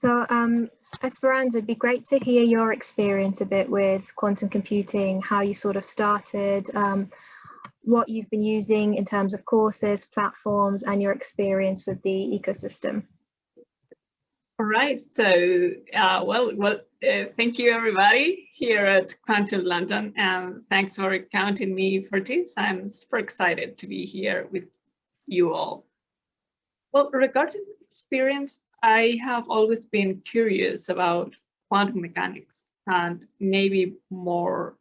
So, Esperanza, it'd be great to hear your experience a bit with quantum computing, how you sort of started, what you've been using in terms of courses, platforms, and your experience with the ecosystem. All right, so thank you everybody here at Quantum London, and thanks for counting me for this. I'm super excited to be here with you all. Well, regarding experience, I have always been curious about quantum mechanics, and maybe more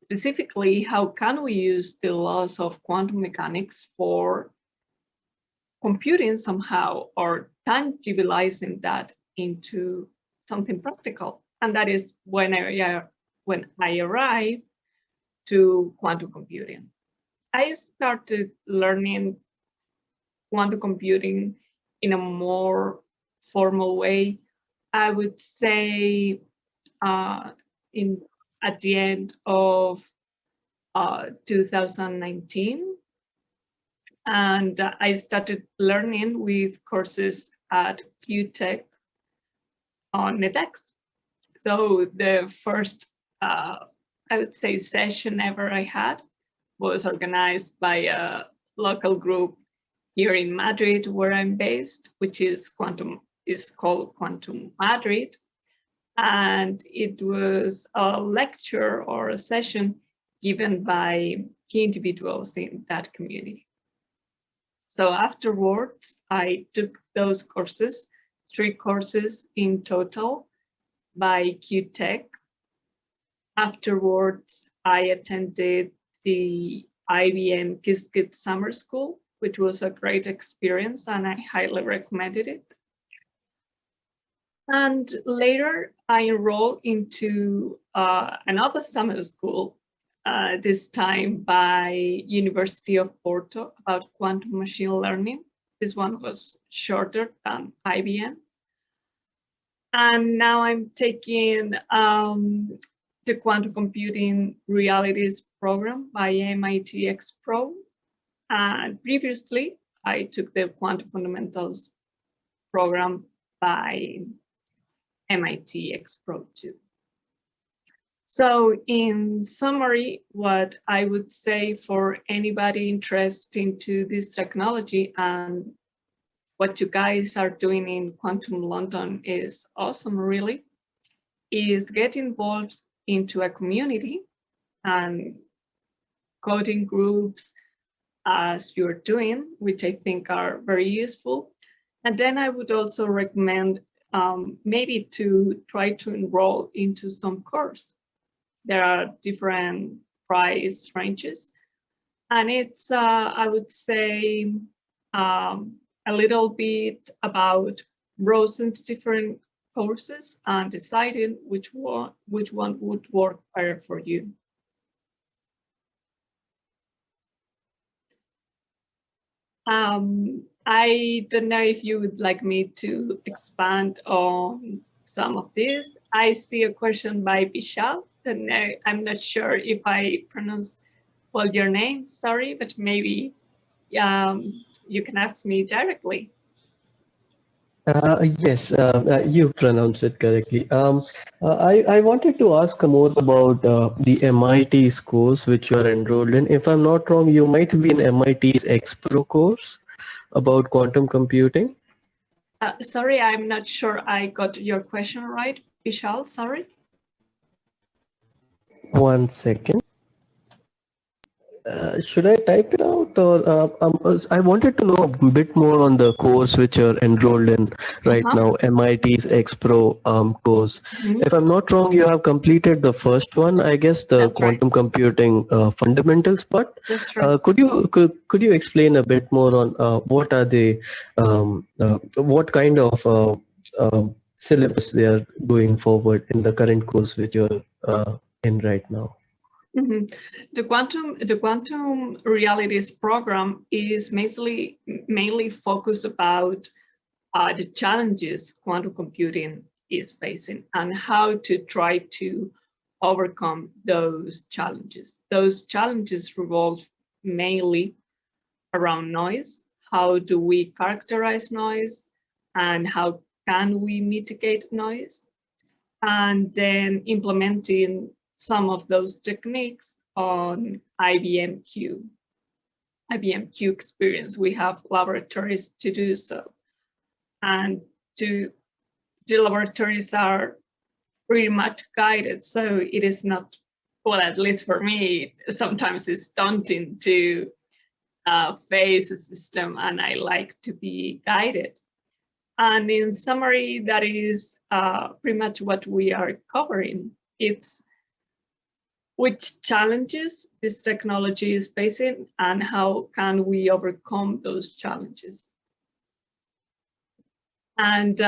specifically, how can we use the laws of quantum mechanics for computing somehow, or tangibilizing that into something practical. And that is when I arrived to quantum computing. I started learning quantum computing in a more formal way, I would say at the end of 2019. And I started learning with courses at QTech on edX. So the first, I would say, session ever I had was organized by a local group here in Madrid, where I'm based, which is called Quantum Madrid. And it was a lecture or a session given by key individuals in that community. So afterwards, I took those courses, 3 courses in total by QTech. Afterwards, I attended the IBM Qiskit Summer School, which was a great experience, and I highly recommended it. And later, I enrolled into another summer school, this time by University of Porto, about quantum machine learning. This one was shorter than IBM's. And now I'm taking the Quantum Computing Realities program by MIT X-Pro. And previously, I took the Quantum Fundamentals program by MIT X-Pro too. So in summary, what I would say for anybody interested into this technology and what you guys are doing in Quantum London is awesome, really, is get involved into a community and coding groups as you're doing, which I think are very useful. And then I would also recommend maybe to try to enroll into some course. There are different price ranges, and it's, I would say, a little bit about browsing different courses and deciding which one would work better for you. I don't know if you would like me to expand on some of this. I see a question by Vishal. I'm not sure if I pronounce well your name, sorry, but maybe you can ask me directly. Yes, you pronounce it correctly. I wanted to ask more about the MIT's course which you are enrolled in. If I'm not wrong, you might be in MIT's X-Pro course about quantum computing. Sorry, I'm not sure I got your question right, Vishal, sorry. One second. Should I type it out, or I wanted to know a bit more on the course which you're enrolled in right now, MIT's X-Pro course. If I'm not wrong, you have completed the first one, I guess, the quantum computing fundamentals part. That's right. Could you explain a bit more on what are they, what kind of syllabus they are going forward in the current course which you're in right now? Mm-hmm. The Quantum Realities program is mainly focused about the challenges quantum computing is facing and how to try to overcome those challenges. Those challenges revolve mainly around noise. How do we characterize noise, and how can we mitigate noise, and then implementing some of those techniques on IBM Q experience. We have laboratories to do so, and the laboratories are pretty much guided, so it is not, well, at least for me, sometimes it's daunting to face a system, and I like to be guided. And in summary, that is pretty much what we are covering. It's which challenges this technology is facing and how can we overcome those challenges. And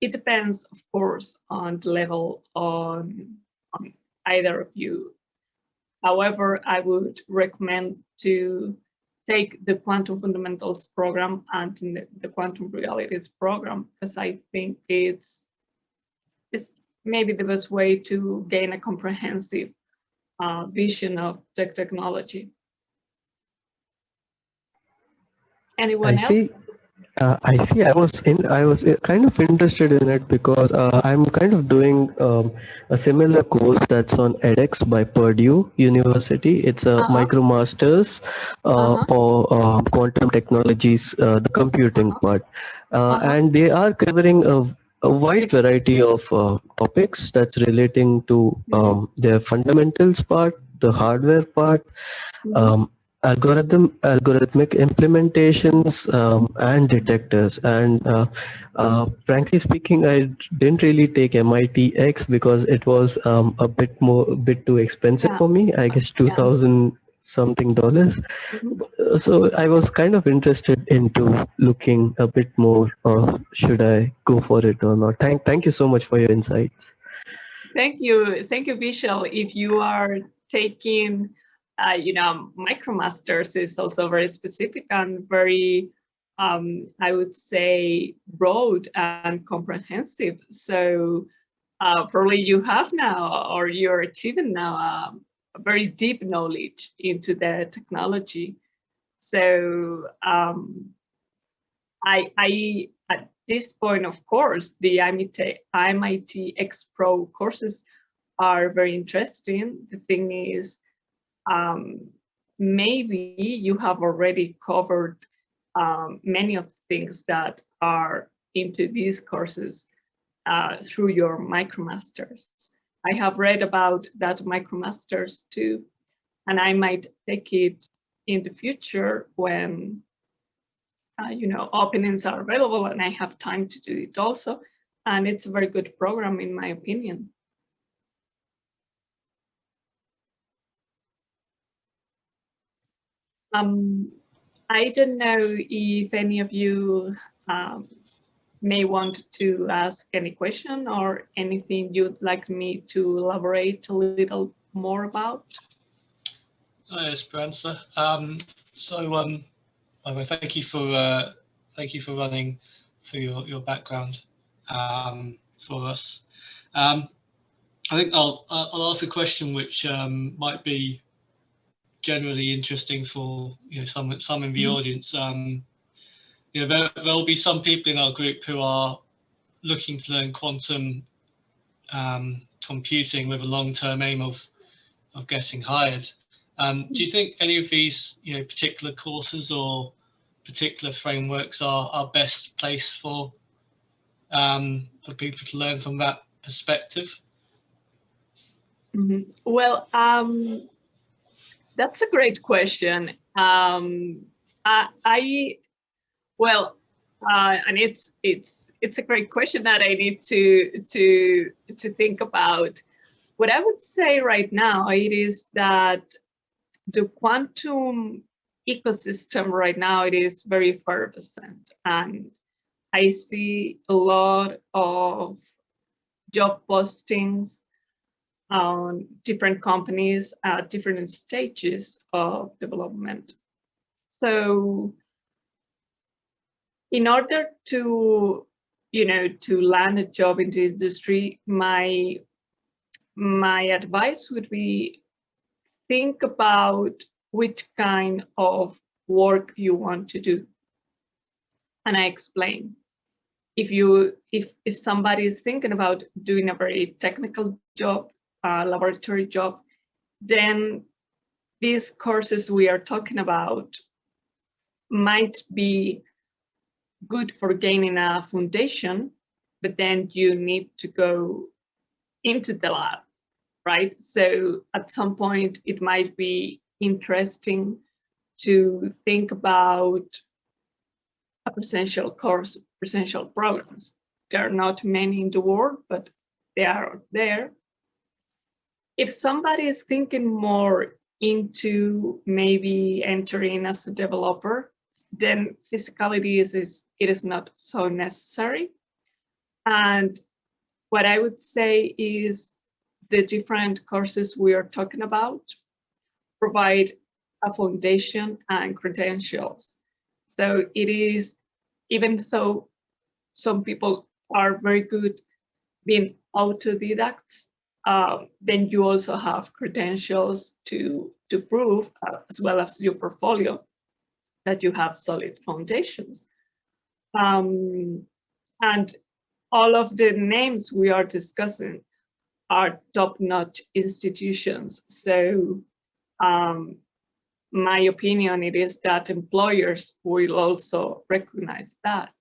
it depends, of course, on the level on either of you. However, I would recommend to take the Quantum Fundamentals program and the Quantum Realities program, because I think it's maybe the best way to gain a comprehensive vision of the technology. Anyone else? I see. I was kind of interested in it because I'm kind of doing a similar course that's on edX by Purdue University. It's a MicroMasters for quantum technologies, the computing part, and they are covering a wide variety of topics that's relating to their fundamentals part, the hardware part, algorithmic implementations, and detectors. And frankly speaking, I didn't really take MIT X because it was a bit too expensive for me. I guess $2,000 something dollars. So I was kind of interested into looking a bit more. Should I go for it or not? Thank you so much for your insights. Thank you, Vishal. If you are taking MicroMasters is also very specific and very, I would say, broad and comprehensive. So probably you have now, or you're achieving now, a very deep knowledge into the technology. So I at this point, of course, the MIT X Pro courses are very interesting. The thing is, maybe you have already covered many of the things that are into these courses through your MicroMasters. I have read about that MicroMasters too, and I might take it in the future when openings are available and I have time to do it also. And it's a very good program in my opinion. I don't know if any of you may want to ask any question or anything you'd like me to elaborate a little more about. Hi, Esperanza. Thank you for running through your background for us. I think I'll ask a question which might be generally interesting for some in the audience. There'll be some people in our group who are looking to learn quantum computing with a long-term aim of getting hired. Do you think any of these particular courses or particular frameworks are best placed for people to learn from that perspective? Well, that's a great question. And it's a great question that I need to think about. What I would say right now, it is that the quantum ecosystem right now, it is very effervescent, and I see a lot of job postings on different companies at different stages of development. So in order to land a job in the industry, my advice would be think about which kind of work you want to do. And I explain. if somebody is thinking about doing a very technical job, laboratory job, then these courses we are talking about might be good for gaining a foundation, but then you need to go into the lab, right? So at some point it might be interesting to think about a presential course, presential programs. There are not many in the world, but they are there. If somebody is thinking more into maybe entering as a developer, then physicality is not so necessary. And what I would say is the different courses we are talking about provide a foundation and credentials. So it is, even though some people are very good being autodidacts, then you also have credentials to prove, as well as your portfolio, that you have solid foundations. And all of the names we are discussing are top-notch institutions. So my opinion, it is that employers will also recognize that.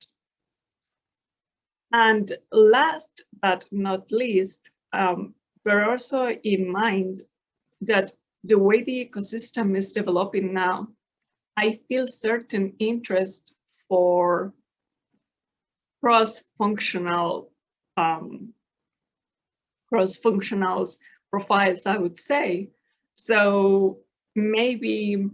And last but not least, bear also in mind that the way the ecosystem is developing now, I feel certain interest for cross-functional profiles, I would say. So maybe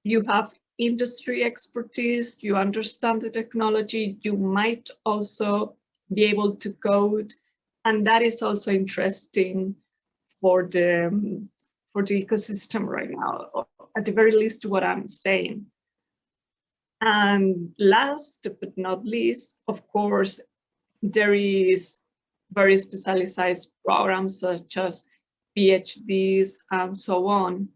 you have industry expertise, you understand the technology, you might also be able to code, and that is also interesting for the ecosystem right now, or at the very least what I'm saying. And last but not least, of course, there is very specialized programs such as PhDs and so on.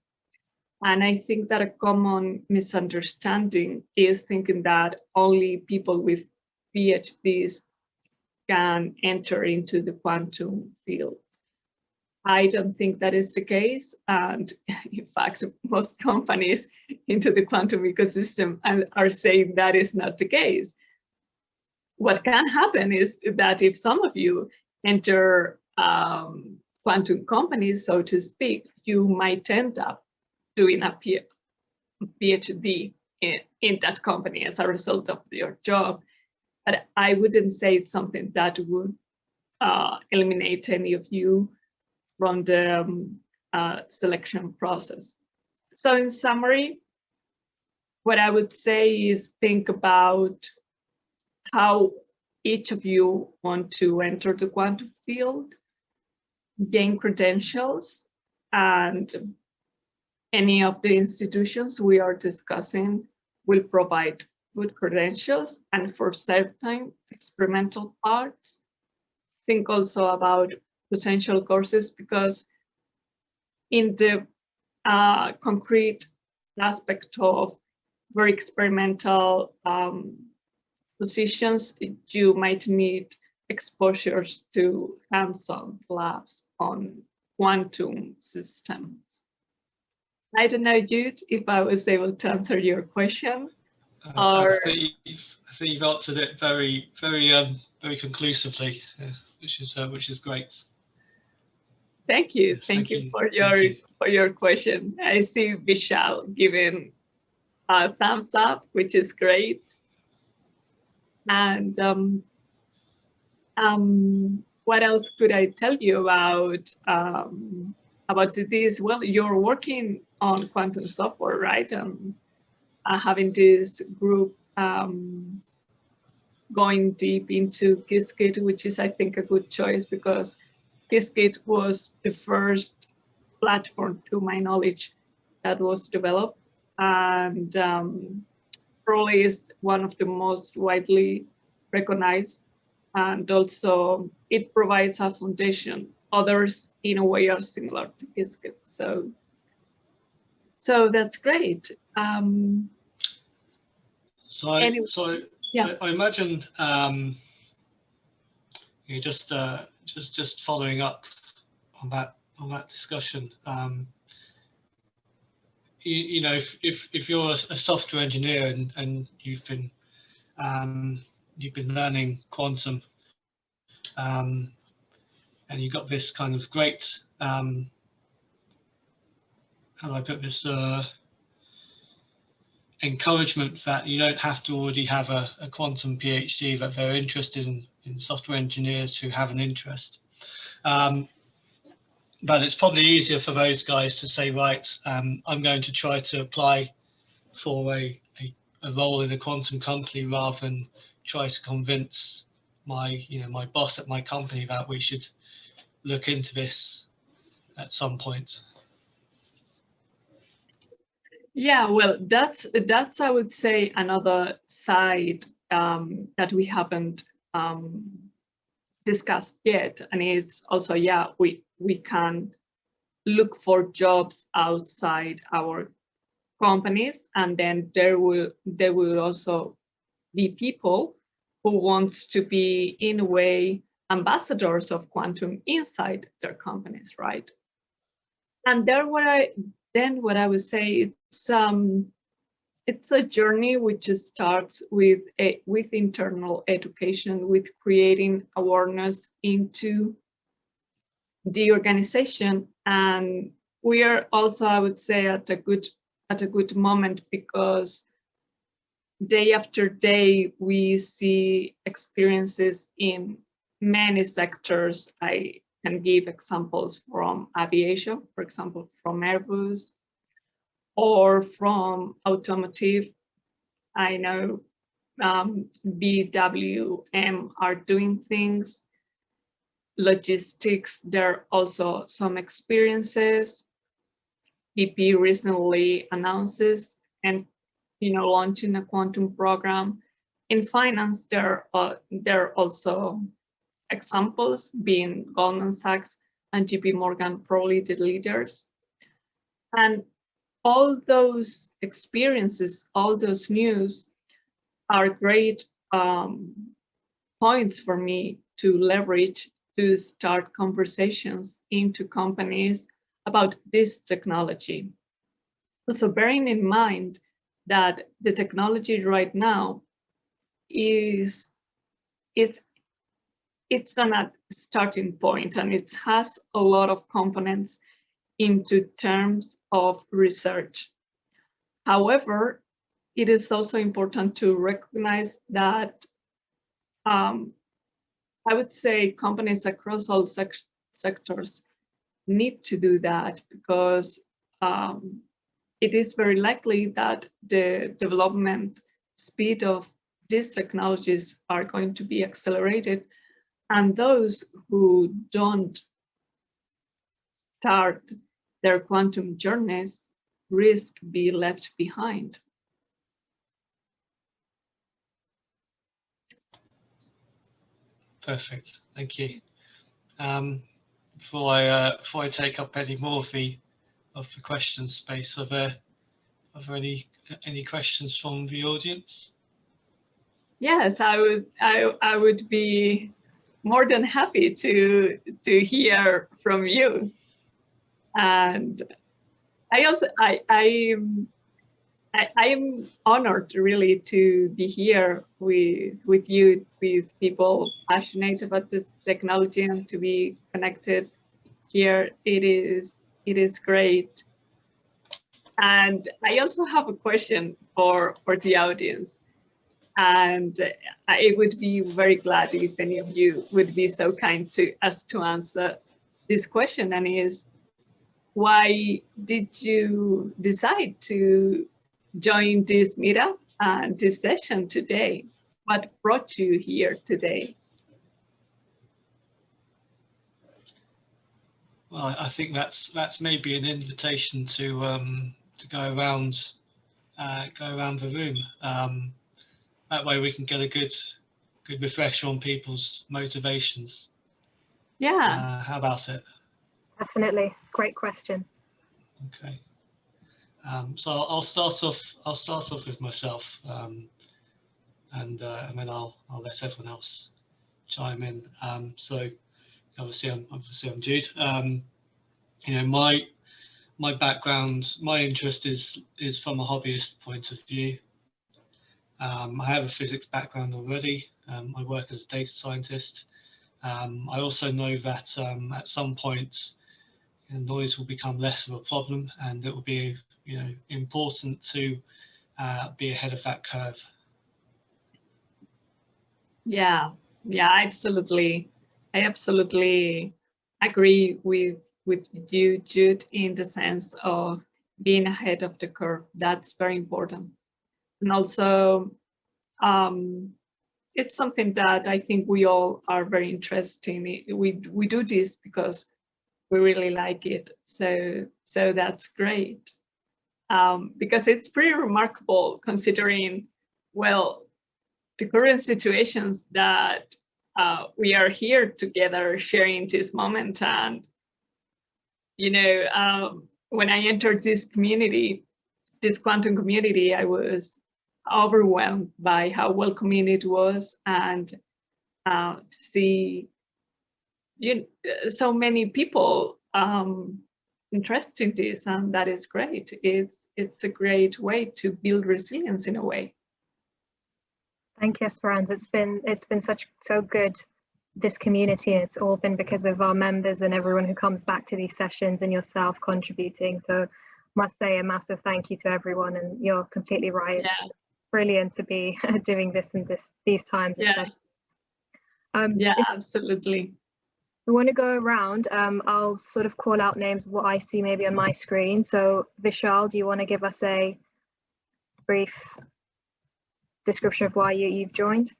And I think that a common misunderstanding is thinking that only people with PhDs can enter into the quantum field. I don't think that is the case. And in fact, most companies into the quantum ecosystem are saying that is not the case. What can happen is that if some of you enter quantum companies, so to speak, you might end up doing a PhD in that company as a result of your job. But I wouldn't say it's something that would eliminate any of you from the selection process. So in summary, what I would say is think about how each of you want to enter the quantum field, gain credentials, and any of the institutions we are discussing will provide good credentials. And for certain experimental parts, think also about potential courses, because in the concrete aspect of very experimental positions, you might need exposures to hands-on labs on quantum systems. I don't know, Jude, if I was able to answer your question. I think you've answered it very conclusively, which is great. Thank you. Yes, thank you for your question. I see Vishal giving a thumbs up, which is great. And what else could I tell you about this? Well, you're working on quantum software, right? And having this group going deep into Qiskit, which is, I think, a good choice, because Qiskit was the first platform, to my knowledge, that was developed, and probably is one of the most widely recognized, and also it provides a foundation. Others, in a way, are similar to Qiskit, so that's great. So Yeah. I imagine you know, just following up on that discussion. You know, if you're a software engineer and you've been learning quantum, and you've got this kind of great how do I put this encouragement that you don't have to already have a quantum PhD, that they're interested in software engineers who have an interest. But it's probably easier for those guys to say, right, I'm going to try to apply for a role in a quantum company rather than try to convince my boss at my company that we should look into this at some point. Yeah, well, that's I would say another side that we haven't discussed yet, and is also, yeah, we can look for jobs outside our companies, and then there will also be people who wants to be, in a way, ambassadors of quantum inside their companies, right? And there what I would say, it's a journey which starts with internal education, with creating awareness into the organization. And we are also, I would say, at a good moment, because day after day we see experiences in many sectors. I can give examples from aviation, for example, from Airbus, or from automotive. I know BWM are doing things. Logistics, there are also some experiences. BP recently announces and launching a quantum program. In finance, there are also examples, being Goldman Sachs and JP Morgan, probably the leaders. And all those experiences, all those news are great points for me to leverage to start conversations into companies about this technology. Also bearing in mind that the technology right now it's on a starting point, and it has a lot of components into terms of research. However, it is also important to recognize that I would say companies across all sectors need to do that, because it is very likely that the development speed of these technologies are going to be accelerated, and those who don't start their quantum journeys risk be left behind. Perfect, thank you. Before I take up any more of the question space, are there any questions from the audience? Yes, I would be more than happy to hear from you. And I'm honored really to be here with you, with people passionate about this technology, and to be connected here. It is great. And I also have a question for the audience. And I would be very glad if any of you would be so kind as to answer this question, and is, why did you decide to join this meetup and this session today? What brought you here today? Well, I think that's maybe an invitation to go around the room. That way we can get a good refresher on people's motivations. Yeah. How about it? Definitely, great question. Okay. So I'll start off with myself. and then I'll let everyone else chime in. So obviously I'm Jude. You know, my background, my interest is from a hobbyist point of view. I have a physics background already. I work as a data scientist. I also know that at some point, you know, noise will become less of a problem, and it will be, you know, important to be ahead of that curve. Yeah, absolutely. I absolutely agree with you, Jude, in the sense of being ahead of the curve. That's very important. And also, it's something that I think we all are very interested in. We do this because we really like it. So that's great. Because it's pretty remarkable considering, well, the current situations that we are here together sharing this moment. And, you know, when I entered this community, this quantum community, I was overwhelmed by how welcoming it was, and to see so many people interested in this, and that is great. It's a great way to build resilience in a way. Thank you, Esperanza. It's been so good, this community. It's all been because of our members and everyone who comes back to these sessions, and yourself contributing. So must say a massive thank you to everyone, and you're completely right. Yeah. It's brilliant to be doing this in these times. Yeah. Yeah, absolutely. We want to go around. I'll sort of call out names of what I see maybe on my screen. So Vishal, do you want to give us a brief description of why you've joined?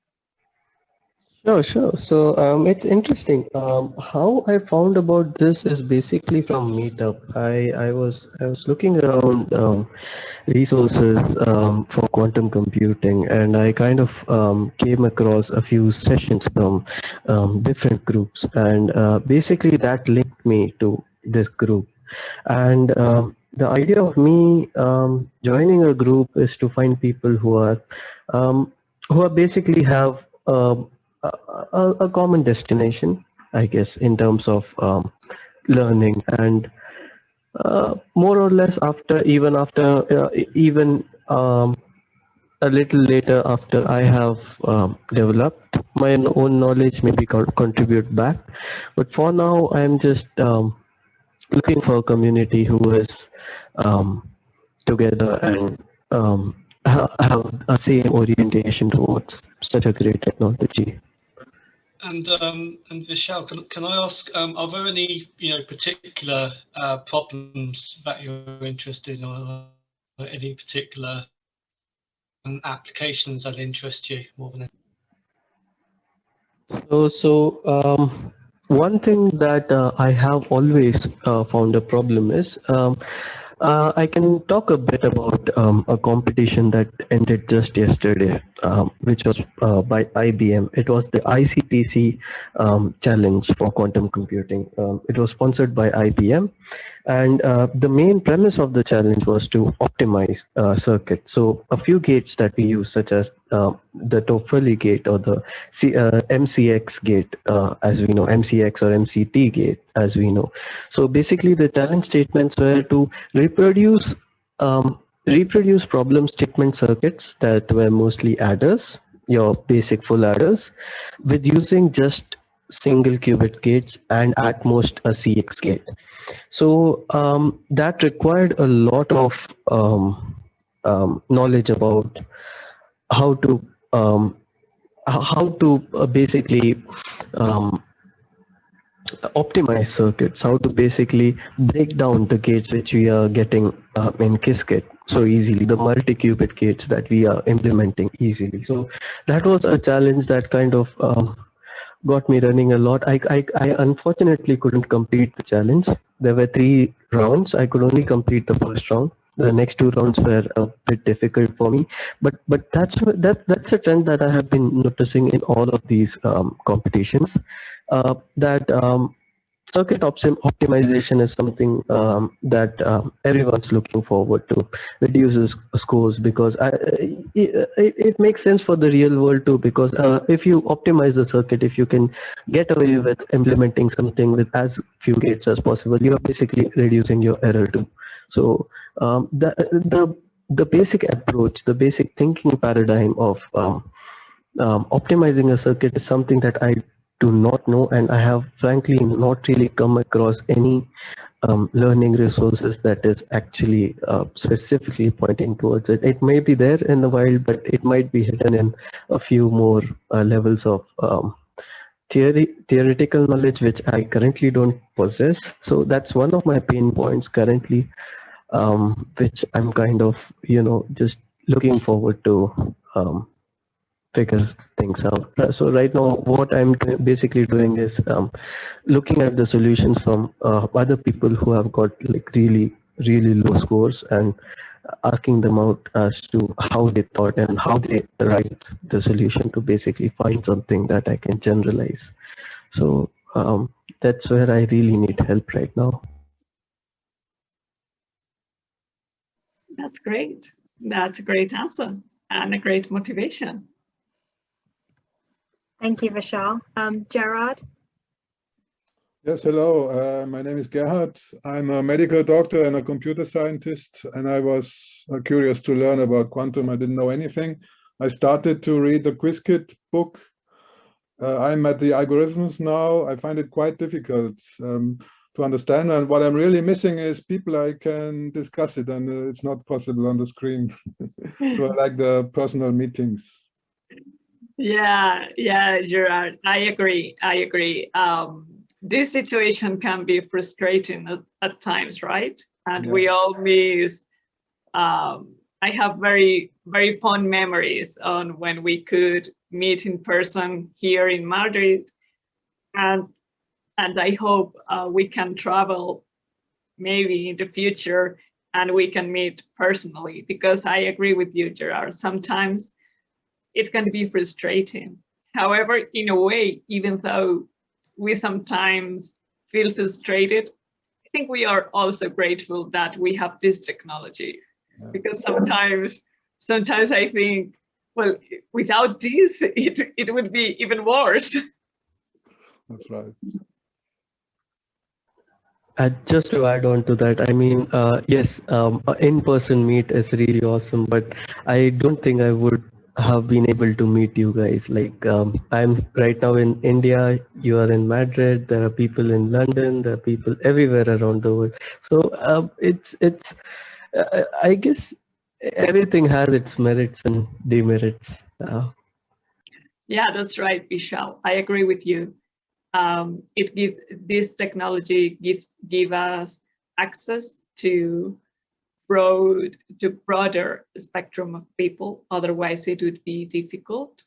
Sure. So it's interesting. How I found about this is basically from Meetup. I was looking around resources for quantum computing, and I kind of came across a few sessions from different groups, and basically that linked me to this group. And the idea of me joining a group is to find people who are basically have a common destination, I guess, in terms of learning, and more or less even a little later after I have developed my own knowledge, maybe contribute back. But for now, I'm just looking for a community who is together and have a same orientation towards such a great technology. And Vishal, can I ask, are there any particular problems that you're interested in, or any particular applications that interest you more than anything? So one thing that I have always found a problem is I can talk a bit about a competition that ended just yesterday, which was by IBM. It was the ICTC challenge for quantum computing. It was sponsored by IBM, and the main premise of the challenge was to optimize circuits. So a few gates that we use, such as the Toffoli gate or the MCX gate, as we know, MCX or MCT gate, as we know. So basically, the challenge statements were to reproduce problem statement circuits that were mostly adders, your basic full adders, with using just single qubit gates and at most a CX gate. So that required a lot of knowledge about how to basically optimize circuits, how to basically break down the gates which we are getting in Qiskit so easily, the multi-qubit gates that we are implementing easily. So that was a challenge that kind of got me running a lot. I unfortunately couldn't complete the challenge. There were 3 rounds. I could only complete the first round. The next 2 rounds were a bit difficult for me, but that's a trend that I have been noticing in all of these competitions. That circuit optimization is something that everyone's looking forward to. Reduces scores because it makes sense for the real world too. Because if you optimize the circuit, if you can get away with implementing something with as few gates as possible, you are basically reducing your error too. So the basic approach, the basic thinking paradigm of optimizing a circuit is something that I do not know, and I have frankly not really come across any learning resources that is actually specifically pointing towards it. It may be there in the wild, but it might be hidden in a few more levels of theoretical knowledge, which I currently don't possess. So that's one of my pain points currently, which I'm kind of, just looking forward to figure things out. So right now, what I'm basically doing is looking at the solutions from other people who have got like really, really low scores and asking them out as to how they thought and how they write the solution to basically find something that I can generalize. So that's where I really need help right now. That's great. That's a great answer and a great motivation. Thank you, Vishal. Gerard? Yes, hello. My name is Gerhard. I'm a medical doctor and a computer scientist, and I was curious to learn about quantum. I didn't know anything. I started to read the QuizKit book. I'm at the algorithms now. I find it quite difficult to understand, and what I'm really missing is people I can discuss it, and it's not possible on the screen. So I like the personal meetings. Yeah, Gerard, I agree. This situation can be frustrating at times, right? And we all miss, I have very, very fond memories on when we could meet in person here in Madrid. And I hope we can travel maybe in the future and we can meet personally, because I agree with you, Gerard. Sometimes it can be frustrating. However, in a way, even though we sometimes feel frustrated, I think we are also grateful that we have this technology. Because sometimes I think, well, without this, it would be even worse. That's right. Just to add on to that, I mean, yes, in-person meet is really awesome, but I don't think I would have been able to meet you guys. Like, I'm right now in India, you are in Madrid, there are people in London, there are people everywhere around the world. So I guess everything has its merits and demerits. Yeah, that's right, Vishal. I agree with you. This technology give us access to broader spectrum of people. Otherwise, it would be difficult.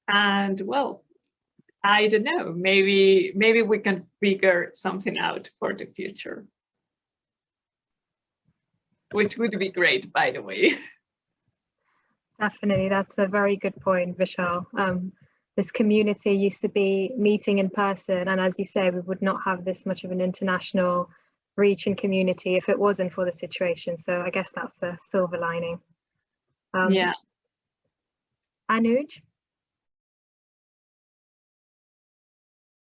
And well, I don't know. Maybe we can figure something out for the future, which would be great, by the way. Definitely, that's a very good point, Vishal. This community used to be meeting in person, and as you say, we would not have this much of an international reach and community if it wasn't for the situation. So I guess that's a silver lining. Yeah. Anuj?